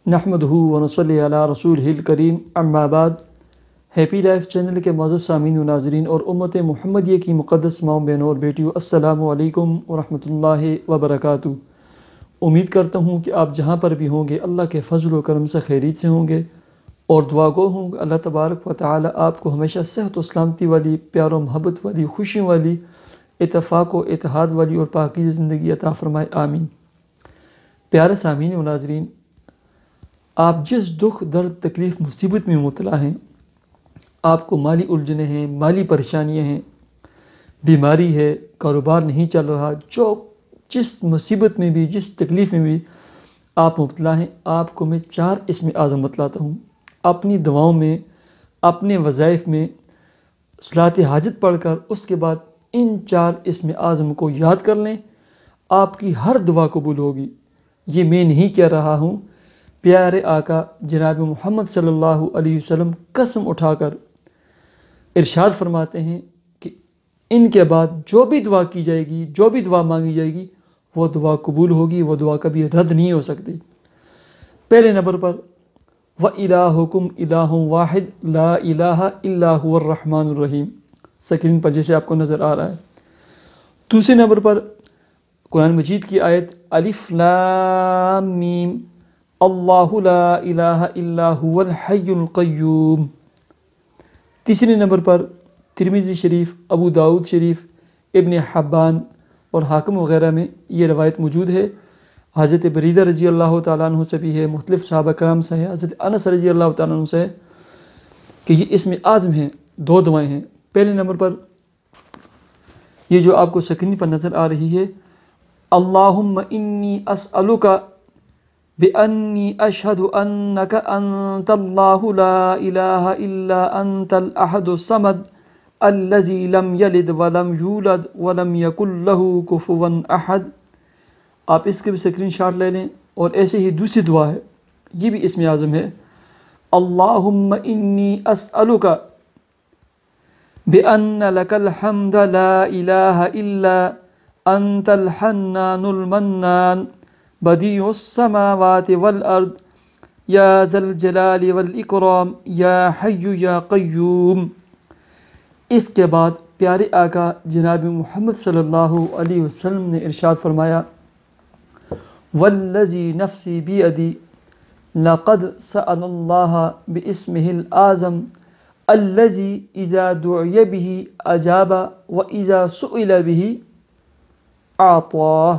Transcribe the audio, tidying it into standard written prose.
نحمدہ ونصلی علی رسولہ الکریم اما بعد۔ ہیپی لائف چینل کے معزز سامعین و ناظرین اور امت محمدیہ کی مقدس ماؤں بہنوں اور بیٹیوں، السلام علیکم ورحمۃ اللہ وبرکاتہ۔ امید کرتا ہوں کہ آپ جہاں پر بھی ہوں گے اللہ کے فضل و کرم سے خیریت سے ہوں گے، اور دعا گو ہوں کہ اللہ تبارک و تعالی آپ کو ہمیشہ صحت و سلامتی والی، پیار و محبت والی، خوشیوں والی، اتفاق و اتحاد والی اور پاکیزہ زندگی عطا فرمائے، آمین۔ پیارے سامعین و ناظرین، آپ جس دکھ درد تکلیف مصیبت میں مبتلا ہیں، آپ کو مالی الجھنیں ہیں، مالی پریشانیاں ہیں، بیماری ہے، کاروبار نہیں چل رہا، جس مصیبت میں بھی، جس تکلیف میں بھی آپ مبتلا ہیں، آپ کو میں 4 اسم اعظم بتلاتا ہوں۔ اپنی دعاؤں میں، اپنے وظائف میں صلاۃ حاجت پڑھ کر اس کے بعد ان 4 اسم اعظم کو یاد کر لیں، آپ کی ہر دعا قبول ہوگی۔ یہ میں نہیں کہہ رہا ہوں، پیارے آقا جناب محمد صلی اللہ علیہ وسلم قسم اٹھا کر ارشاد فرماتے ہیں کہ ان کے بعد جو بھی دعا کی جائے گی، جو بھی دعا مانگی جائے گی، وہ دعا قبول ہوگی، وہ دعا کبھی رد نہیں ہو سکتی۔ پہلے نمبر پر وَإِلَٰهُكُمْ إِلَٰهٌ وَاحِدٌ لَا إِلَٰهَ إِلَّا هُوَ الرَّحْمَٰنُ الرَّحِيمُ، سکرین پر جیسے آپ کو نظر آ رہا ہے۔ دوسرے نمبر پر قرآن مجید کی آیت الف لام میم اللہ لا الہ الا هو الحی القیوم۔ تیسرے نمبر پر ترمذی شریف، ابو داؤد شریف، ابن حبان اور حاکم وغیرہ میں یہ روایت موجود ہے، حضرت بریدہ رضی اللہ تعالیٰ عنہ سے بھی ہے، مختلف صحابہ کرام سے ہے، حضرت انس رضی اللہ تعالیٰ عنہ سے ہے کہ یہ اسم اعظم ہیں، 2 دعائیں ہیں۔ پہلے نمبر پر یہ جو آپ کو سکرین پر نظر آ رہی ہے، اللہم انی اسألک بِأَنِّي أَشْهَدُ أَنَّكَ أَنْتَ اللَّهُ لَا إِلَٰهَ إِلَّا أَنْتَ الْأَحَدُ الصَّمَدُ الَّذِي لَمْ يَلِدْ وَلَمْ يُولَدْ وَلَمْ يَكُنْ لَهُ كُفُوًا أَحَدٌ۔ آپ اس کے بھی سکرین شاٹ لے لیں، اور ایسے ہی دوسری دعا ہے، یہ بھی اسم اعظم ہے، اللہم انی اسألک بِأَنَّ لَكَ الْحَمْدَ لَا إِلَٰهَ إِلَّا أَنْتَ الْحَنَّانُ الْمَنَّانُ بدیع السماوات والارض یا ذا الجلال والاکرام یا حی یا قیوم۔ اس کے بعد پیارے آقا جناب محمد صلی اللہ علیہ وسلم نے ارشاد فرمایا، والذی نفسی بیدی لقد سأل اللہ باسمہ الأعظم الذی اذا دعی به اجاب واذا سئل به اعطاه۔